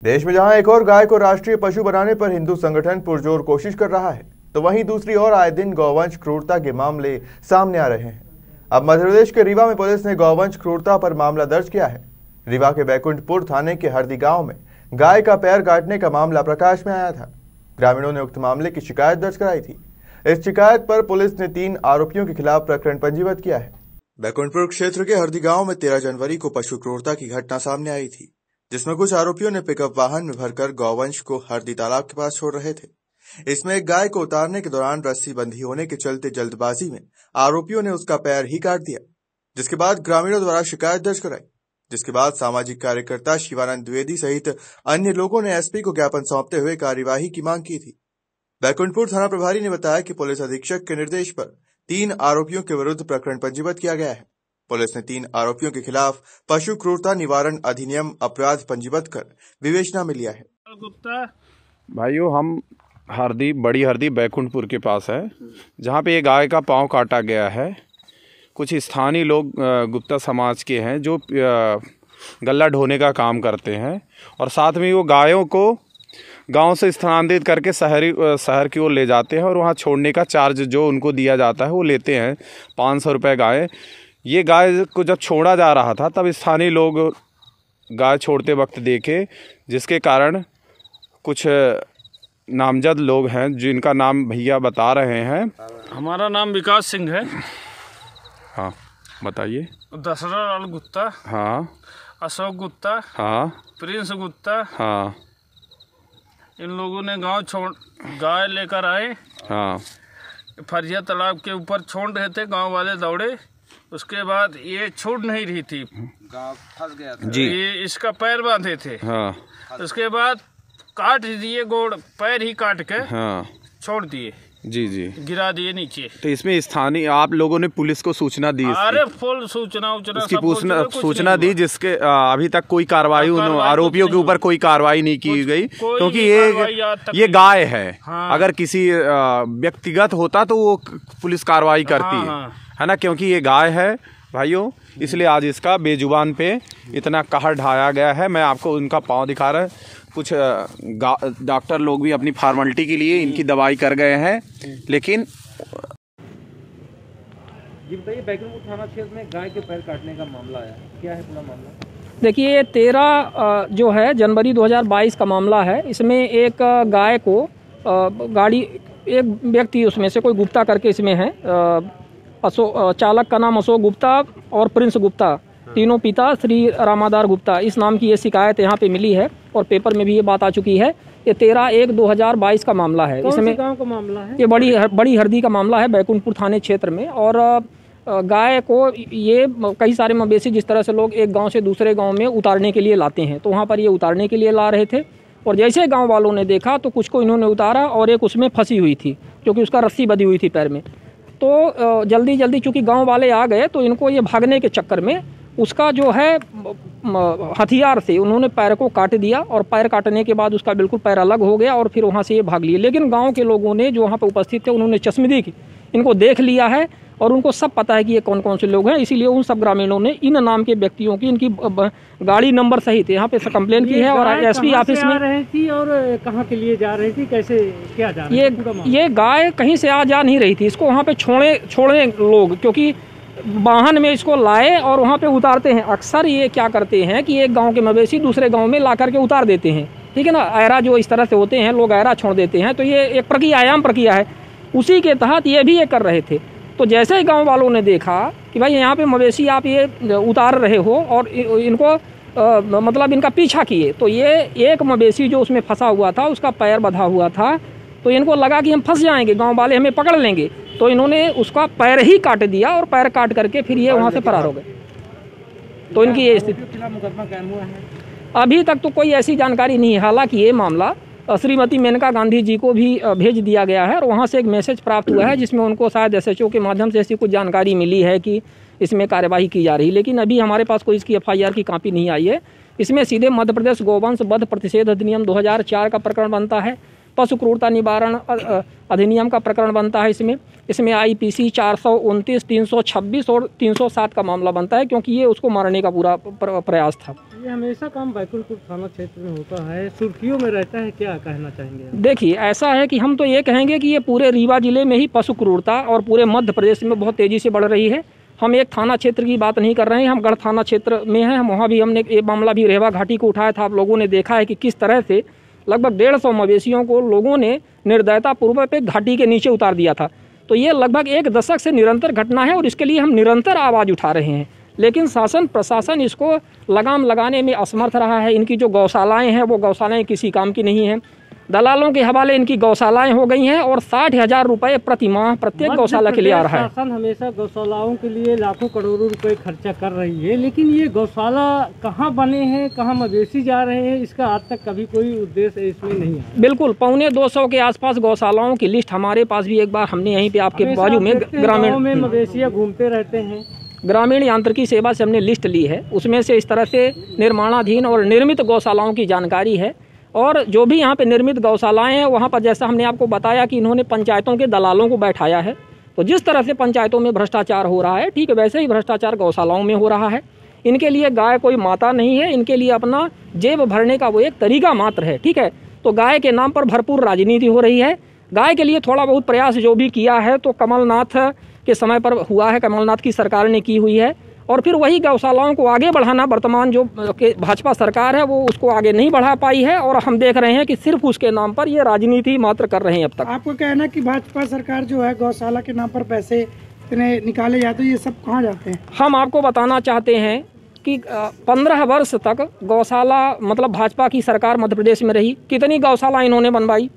देश में जहां एक और गाय को राष्ट्रीय पशु बनाने पर हिंदू संगठन पुरजोर कोशिश कर रहा है, तो वहीं दूसरी ओर आए दिन गौवंश क्रूरता के मामले सामने आ रहे हैं। अब मध्य प्रदेश के रीवा में पुलिस ने गौवंश क्रूरता पर मामला दर्ज किया है। रीवा के बैकुंठपुर थाने के हरदी गांव में गाय का पैर काटने का मामला प्रकाश में आया था। ग्रामीणों ने उक्त मामले की शिकायत दर्ज कराई थी। इस शिकायत पर पुलिस ने 3 आरोपियों के खिलाफ प्रकरण पंजीबद्ध किया है। बैकुंठपुर क्षेत्र के हरदी गांव में 13 जनवरी को पशु क्रूरता की घटना सामने आई थी, जिसमें कुछ आरोपियों ने पिकअप वाहन में भरकर गौवंश को हरदी तालाब के पास छोड़ रहे थे। इसमें एक गाय को उतारने के दौरान रस्सी बंधी होने के चलते जल्दबाजी में आरोपियों ने उसका पैर ही काट दिया, जिसके बाद ग्रामीणों द्वारा शिकायत दर्ज कराई। जिसके बाद सामाजिक कार्यकर्ता शिवानंद द्विवेदी सहित अन्य लोगों ने एसपी को ज्ञापन सौंपते हुए कार्यवाही की मांग की थी। बैकुंठपुर थाना प्रभारी ने बताया कि पुलिस अधीक्षक के निर्देश पर 3 आरोपियों के विरुद्ध प्रकरण पंजीबद्ध किया गया है। पुलिस ने 3 आरोपियों के खिलाफ पशु क्रूरता निवारण अधिनियम अपराध पंजीबद्ध कर विवेचना में लिया है। भाइयों, हम बड़ी हरदी बैकुंठपुर के पास है, जहाँ पे ये गाय का पांव काटा गया है। कुछ स्थानीय लोग गुप्ता समाज के हैं जो गल्ला ढोने का काम करते हैं, और साथ में वो गायों को गांव से स्थानांतरित करके शहर की ओर ले जाते हैं, और वहाँ छोड़ने का चार्ज जो उनको दिया जाता है वो लेते हैं 500 रुपये गाय। ये गाय को जब छोड़ा जा रहा था तब स्थानीय लोग गाय छोड़ते वक्त देखे, जिसके कारण कुछ नामजद लोग हैं जिनका नाम भैया बता रहे हैं। हमारा नाम विकास सिंह है। हाँ, बताइए। दशरथ लाल गुप्ता। हाँ। अशोक गुप्ता। हाँ। प्रिंस गुप्ता। हाँ। इन लोगों ने गाय लेकर आए। हाँ। फरिया तालाब के ऊपर छोड़ रहे थे, गांव वाले दौड़े। उसके बाद ये छूट नहीं रही थी, गाँव फंस गया था। जी। ये इसका पैर बांधे थे। हाँ। उसके बाद काट दिए, गोड़ पैर ही काट के हाँ छोड़ दिए। जी जी, गिरा दिए नीचे। तो इसमें स्थानीय आप लोगों ने पुलिस को सूचना दी? अरे फुल सूचना दी, जिसके अभी तक कोई कार्रवाई उन आरोपियों के ऊपर कोई कार्रवाई नहीं की गई, क्योंकि ये गाय है। हाँ। अगर किसी व्यक्तिगत होता तो वो पुलिस कार्रवाई करती है ना, क्योंकि ये गाय है भाइयों, इसलिए आज इसका बेजुबान पे इतना कहर ढाया गया है। मैं आपको उनका पाँव दिखा रहा है। कुछ डॉक्टर लोग भी अपनी फॉर्मेलिटी के लिए इनकी दवाई कर गए हैं, लेकिन जी बताइए, बैकुंठपुर थाना क्षेत्र में गाय के पैर काटने का मामला आया, क्या है पूरा मामला? देखिए, 13 जो है जनवरी 2022 का मामला है। इसमें एक गाय को एक व्यक्ति उसमें से कोई गुप्ता करके इसमें है, चालक का नाम अशोक गुप्ता और प्रिंस गुप्ता, तीनों पिता श्री रामादार गुप्ता, इस नाम की ये शिकायत यहाँ पे मिली है और पेपर में भी ये बात आ चुकी है। ये 13/1/2022 का मामला है। इसमें गाँव का मामला है, ये बड़ी हरदी का मामला है बैकुंठपुर थाने क्षेत्र में। और गाय को ये कई सारे मवेशी जिस तरह से लोग एक गांव से दूसरे गांव में उतारने के लिए लाते हैं, तो वहाँ पर ये उतारने के लिए ला रहे थे। और जैसे गाँव वालों ने देखा तो कुछ को इन्होंने उतारा और एक उसमें फंसी हुई थी, क्योंकि उसका रस्सी बंधी हुई थी पैर में। तो जल्दी चूँकि गाँव वाले आ गए तो इनको ये भागने के चक्कर में उसका जो है हथियार से उन्होंने पैर को काट दिया, और पैर काटने के बाद उसका बिल्कुल पैर अलग हो गया और फिर वहाँ से ये भाग लिए। लेकिन गांव के लोगों ने जो वहाँ पर उपस्थित थे उन्होंने चश्मदीद की इनको देख लिया है और उनको सब पता है कि ये कौन कौन से लोग हैं। इसीलिए उन सब ग्रामीणों ने इन नाम के व्यक्तियों की इनकी गाड़ी नंबर सहित यहाँ पे कंप्लेन की है। और एसपी ऑफिस में रही थी और कहाँ के लिए जा रही थी, कैसे क्या जा रही थी? ये गाय कहीं से आ जा नहीं रही थी, इसको वहाँ पे छोड़े लोग, क्योंकि वाहन में इसको लाए और वहाँ पे उतारते हैं। अक्सर ये क्या करते हैं कि एक गांव के मवेशी दूसरे गांव में ला करके उतार देते हैं, ठीक है ना। ऐरा जो इस तरह से होते हैं, लोग ऐरा छोड़ देते हैं, तो ये एक आयाम प्रक्रिया है, उसी के तहत ये भी ये कर रहे थे। तो जैसे ही गांव वालों ने देखा कि भाई यहाँ पे मवेशी आप ये उतार रहे हो और इनको मतलब इनका पीछा किए, तो ये एक मवेशी जो उसमें फंसा हुआ था उसका पैर बंधा हुआ था, तो इनको लगा कि हम फंस जाएंगे, गांव वाले हमें पकड़ लेंगे, तो इन्होंने उसका पैर ही काट दिया और पैर काट करके फिर ये वहाँ से फरार हो गए। तो इनकी ये स्थिति। मुकदमा कायम हुआ है? अभी तक तो कोई ऐसी जानकारी नहीं है। हालांकि ये मामला श्रीमती मेनका गांधी जी को भी भेज दिया गया है और वहाँ से एक मैसेज प्राप्त हुआ है, जिसमें उनको शायद SHO के माध्यम से ऐसी कुछ जानकारी मिली है कि इसमें कार्यवाही की जा रही है। लेकिन अभी हमारे पास कोई इसकी FIR की कॉपी नहीं आई है। इसमें सीधे मध्य प्रदेश गौवंश वध प्रतिषेध अधिनियम 2004 का प्रकरण बनता है, पशु क्रूरता निवारण अधिनियम का प्रकरण बनता है। इसमें IPC 429, 326 और 307 का मामला बनता है, क्योंकि ये उसको मारने का पूरा प्रयास था। ये हमेशा काम बैकुंठपुर थाना क्षेत्र में होता है, सुर्खियों में रहता है, क्या कहना चाहेंगे? देखिए, ऐसा है कि हम तो ये कहेंगे कि ये पूरे रीवा जिले में ही पशु क्रूरता और पूरे मध्य प्रदेश में बहुत तेज़ी से बढ़ रही है। हम एक थाना क्षेत्र की बात नहीं कर रहे हैं, हम गढ़ थाना क्षेत्र में हैं। हम वहाँ भी हमने ये मामला भी रेवा घाटी को उठाया था। आप लोगों ने देखा है कि किस तरह से लगभग 150 मवेशियों को लोगों ने निर्दयतापूर्वक एक घाटी के नीचे उतार दिया था। तो ये लगभग 1 दशक से निरंतर घटना है और इसके लिए हम निरंतर आवाज़ उठा रहे हैं, लेकिन शासन प्रशासन इसको लगाम लगाने में असमर्थ रहा है। इनकी जो गौशालाएं हैं वो गौशालाएं किसी काम की नहीं हैं। दलालों के हवाले इनकी गौशालाएं हो गई हैं और 60,000 रुपये प्रति माह प्रत्येक गौशाला के लिए आ रहा है। शासन हमेशा गौशालाओं के लिए लाखों करोड़ों रुपए खर्चा कर रही है, लेकिन ये गौशाला कहाँ बने हैं, कहाँ मवेशी जा रहे हैं, इसका आज तक कभी कोई उद्देश्य इसमें नहीं है। बिल्कुल, 250 के आसपास गौशालाओं की लिस्ट हमारे पास भी एक बार हमने यहीं पे आपके बाजू में ग्रामीण में मवेशियाँ घूमते रहते हैं। ग्रामीण यांत्रिकी सेवा से हमने लिस्ट ली है, उसमें से इस तरह से निर्माणाधीन और निर्मित गौशालाओं की जानकारी है। और जो भी यहाँ पे निर्मित गौशालाएं हैं वहाँ पर जैसा हमने आपको बताया कि इन्होंने पंचायतों के दलालों को बैठाया है। तो जिस तरह से पंचायतों में भ्रष्टाचार हो रहा है, ठीक है, वैसे ही भ्रष्टाचार गौशालाओं में हो रहा है। इनके लिए गाय कोई माता नहीं है, इनके लिए अपना जेब भरने का वो एक तरीका मात्र है, ठीक है। तो गाय के नाम पर भरपूर राजनीति हो रही है। गाय के लिए थोड़ा बहुत प्रयास जो भी किया है तो कमलनाथ के समय पर हुआ है, कमलनाथ की सरकार ने की हुई है। और फिर वही गौशालाओं को आगे बढ़ाना वर्तमान जो भाजपा सरकार है वो उसको आगे नहीं बढ़ा पाई है। और हम देख रहे हैं कि सिर्फ उसके नाम पर ये राजनीति मात्र कर रहे हैं अब तक। आपको कहना कि भाजपा सरकार जो है गौशाला के नाम पर पैसे इतने निकाले जाते हैं, ये सब कहाँ जाते हैं? हम आपको बताना चाहते हैं कि 15 वर्ष तक गौशाला मतलब भाजपा की सरकार मध्य प्रदेश में रही। कितनी गौशाला इन्होंने बनवाई।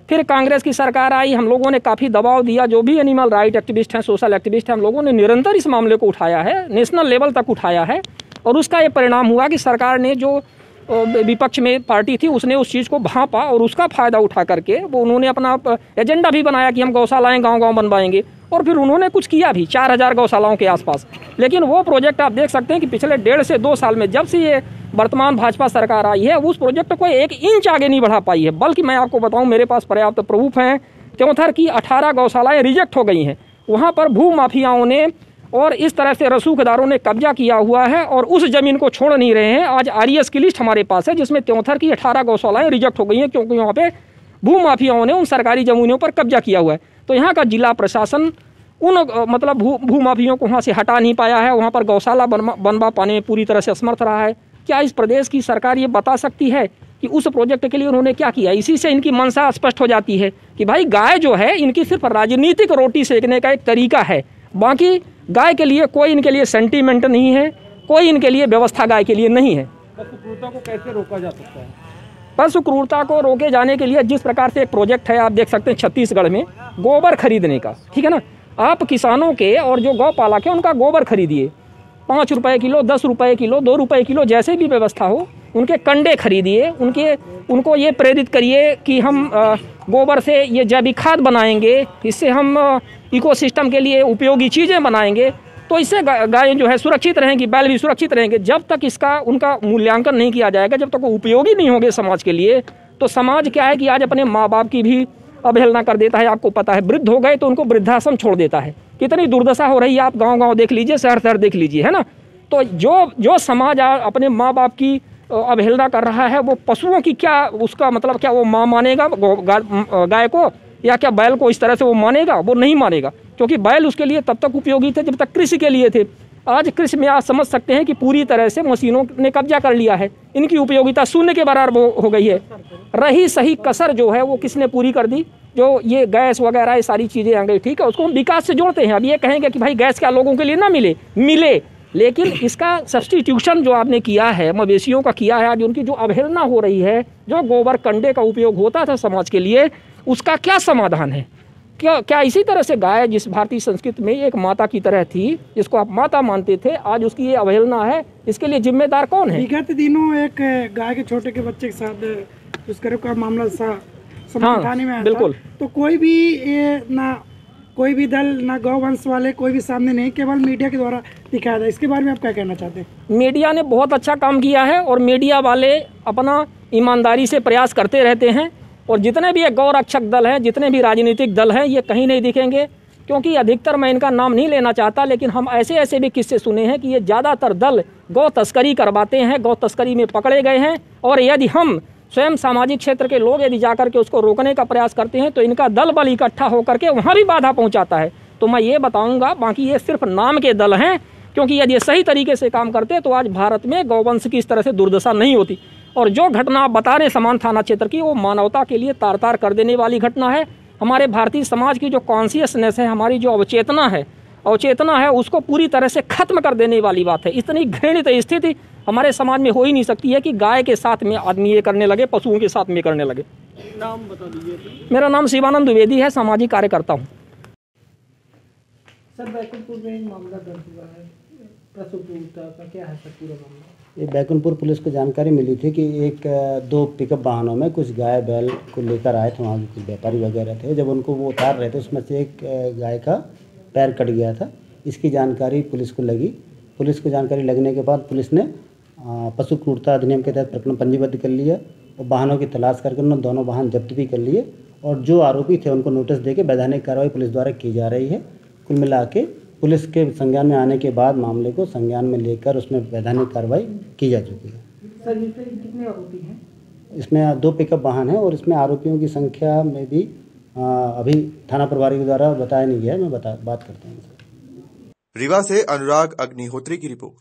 फिर कांग्रेस की सरकार आई, हम लोगों ने काफ़ी दबाव दिया। जो भी एनिमल राइट एक्टिविस्ट हैं, सोशल एक्टिविस्ट हैं, हम लोगों ने निरंतर इस मामले को उठाया है, नेशनल लेवल तक उठाया है। और उसका ये परिणाम हुआ कि सरकार ने जो विपक्ष में पार्टी थी उसने उस चीज़ को भांपा और उसका फ़ायदा उठा करके वो उन्होंने अपना एजेंडा भी बनाया कि हम गौशालाएँ गाँव-गाँव बनवाएंगे। और फिर उन्होंने कुछ किया भी 4000 गौशालाओं के आसपास। लेकिन वो प्रोजेक्ट आप देख सकते हैं कि पिछले 1.5 से 2 साल में जब से ये वर्तमान भाजपा सरकार आई है उस प्रोजेक्ट को 1 इंच आगे नहीं बढ़ा पाई है। बल्कि मैं आपको बताऊं, मेरे पास पर्याप्त प्रूफ हैं। त्योंथर की 18 गौशालाएं रिजेक्ट हो गई हैं। वहाँ पर भू माफियाओं ने और इस तरह से रसूखदारों ने कब्जा किया हुआ है और उस ज़मीन को छोड़ नहीं रहे हैं। आज RES की लिस्ट हमारे पास है जिसमें त्योंथर की 18 गौशालाएं रिजेक्ट हो गई हैं क्योंकि वहाँ पे भू माफियाओं ने उन सरकारी ज़मीनों पर कब्जा किया हुआ है। तो यहाँ का जिला प्रशासन उन मतलब भू माफियों को वहाँ से हटा नहीं पाया है। वहाँ पर गौशाला बनवा पाने में पूरी तरह से असमर्थ रहा है। क्या इस प्रदेश की सरकार ये बता सकती है कि उस प्रोजेक्ट के लिए उन्होंने क्या किया? इसी से इनकी मंशा स्पष्ट हो जाती है कि भाई गाय जो है इनकी सिर्फ राजनीतिक रोटी सेकने का एक तरीका है। बाकी गाय के लिए कोई इनके लिए सेंटीमेंट नहीं है, कोई इनके लिए व्यवस्था गाय के लिए नहीं है। पशु क्रूरता को कैसे रोका जा सकता है? पशु क्रूरता को रोके जाने के लिए जिस प्रकार से एक प्रोजेक्ट है, आप देख सकते हैं छत्तीसगढ़ में गोबर खरीदने का, ठीक है ना। आप किसानों के और जो गौपालक है उनका गोबर खरीदिए, 5 रुपये किलो, 10 रुपये किलो, 2 रुपये किलो, जैसे भी व्यवस्था हो। उनके कंडे खरीदिए, उनको ये प्रेरित करिए कि हम गोबर से ये जैविक खाद बनाएंगे, इससे हम इकोसिस्टम के लिए उपयोगी चीज़ें बनाएंगे। तो इससे गायें जो है सुरक्षित रहेंगी, बैल भी सुरक्षित रहेंगे। जब तक इसका उनका मूल्यांकन नहीं किया जाएगा, जब तक वो उपयोगी नहीं होंगे समाज के लिए, तो समाज क्या है कि आज अपने माँ बाप की भी अवहेलना कर देता है। आपको पता है, वृद्ध हो गए तो उनको वृद्धाश्रम छोड़ देता है। कितनी दुर्दशा हो रही है, आप गांव-गांव देख लीजिए, शहर देख लीजिए, है ना। तो जो समाज अपने माँ बाप की अवहेलना कर रहा है, वो पशुओं की क्या उसका मतलब क्या वो माँ मानेगा गाय को, या क्या बैल को इस तरह से वो मानेगा? वो नहीं मानेगा, क्योंकि बैल उसके लिए तब तक उपयोगी थे जब तक कृषि के लिए थे। आज कृषि में आप समझ सकते हैं कि पूरी तरह से मशीनों ने कब्जा कर लिया है, इनकी उपयोगिता शून्य के बराबर हो गई है। रही सही कसर जो है वो किसने पूरी कर दी? जो ये गैस वगैरह ये सारी चीज़ें आ गई, ठीक है, उसको हम विकास से जोड़ते हैं। अब ये कहेंगे कि भाई गैस क्या लोगों के लिए ना मिले, लेकिन इसका सब्स्टिट्यूशन जो आपने किया है, मवेशियों का किया है, आज उनकी जो अवहेलना हो रही है, जो गोबर कंडे का उपयोग होता था समाज के लिए, उसका क्या समाधान है? क्या इसी तरह से गाय जिस भारतीय संस्कृति में एक माता की तरह थी, जिसको आप माता मानते थे, आज उसकी ये अवहेलना है, इसके लिए जिम्मेदार कौन है? विगत दिनों एक गाय के छोटे के बच्चे के साथ दुष्कर्म का मामला थाने में आया बिल्कुल। तो कोई भी ये ना कोई भी दल ना गौवंश वाले कोई भी सामने नहीं, केवल मीडिया के द्वारा दिखाया था। इसके बारे में आप क्या कहना चाहते हैं? मीडिया ने बहुत अच्छा काम किया है और मीडिया वाले अपना ईमानदारी से प्रयास करते रहते हैं। और जितने भी ये गौ रक्षक दल हैं, जितने भी राजनीतिक दल हैं, ये कहीं नहीं दिखेंगे, क्योंकि अधिकतर मैं इनका नाम नहीं लेना चाहता, लेकिन हम ऐसे भी किस्से सुने हैं कि ये ज़्यादातर दल गौ तस्करी करवाते हैं, गौ तस्करी में पकड़े गए हैं। और यदि हम स्वयं सामाजिक क्षेत्र के लोग यदि जाकर के उसको रोकने का प्रयास करते हैं तो इनका दल बल इकट्ठा होकर के वहाँ भी बाधा पहुँचाता है। तो मैं ये बताऊँगा, बाकी ये सिर्फ नाम के दल हैं, क्योंकि यदि ये सही तरीके से काम करते तो आज भारत में गौवंश की इस तरह से दुर्दशा नहीं होती। और जो घटना आप बता रहे हैं समान थाना क्षेत्र की, वो मानवता के लिए तार तार कर देने वाली घटना है। हमारे भारतीय समाज की जो कॉन्शियसनेस है, हमारी जो अवचेतना है उसको पूरी तरह से खत्म कर देने वाली बात है। इतनी घृणित स्थिति हमारे समाज में हो ही नहीं सकती है कि गाय के साथ में आदमी ये करने लगे, पशुओं के साथ में करने लगे। नाम बता दीजिए। मेरा नाम शिवानंद द्विवेदी है, सामाजिक कार्यकर्ता हूँ। सर, बैकुंठपुर में एक मामला दर्ज हुआ है प्रसव क्रूरता का, क्या है सर पूरा मामला? ये बैकुंठपुर पुलिस को जानकारी मिली थी कि दो पिकअप वाहनों में कुछ गाय बैल को लेकर आए थे, वहाँ के कुछ व्यापारी वगैरह थे। जब उनको वो उतार रहे थे उसमें से एक गाय का पैर कट गया था। इसकी जानकारी पुलिस को लगी। पुलिस को जानकारी लगने के बाद पुलिस ने पशु क्रूरता अधिनियम के तहत प्रकरण पंजीबद्ध कर लिया और वाहनों की तलाश करके उन्होंने दोनों वाहन जब्त भी कर लिए और जो आरोपी थे उनको नोटिस देके वैधानिक कार्रवाई पुलिस द्वारा की जा रही है। कुल मिला के पुलिस के संज्ञान में आने के बाद मामले को संज्ञान में लेकर उसमें वैधानिक कार्रवाई की जा चुकी है। सर, इसमें कितने आरोपी हैं? इसमें 2 पिकअप वाहन हैं और इसमें आरोपियों की संख्या में भी अभी थाना प्रभारी के द्वारा बताया नहीं गया है। मैं बात करता हूँ। रीवा से अनुराग अग्निहोत्री की रिपोर्ट।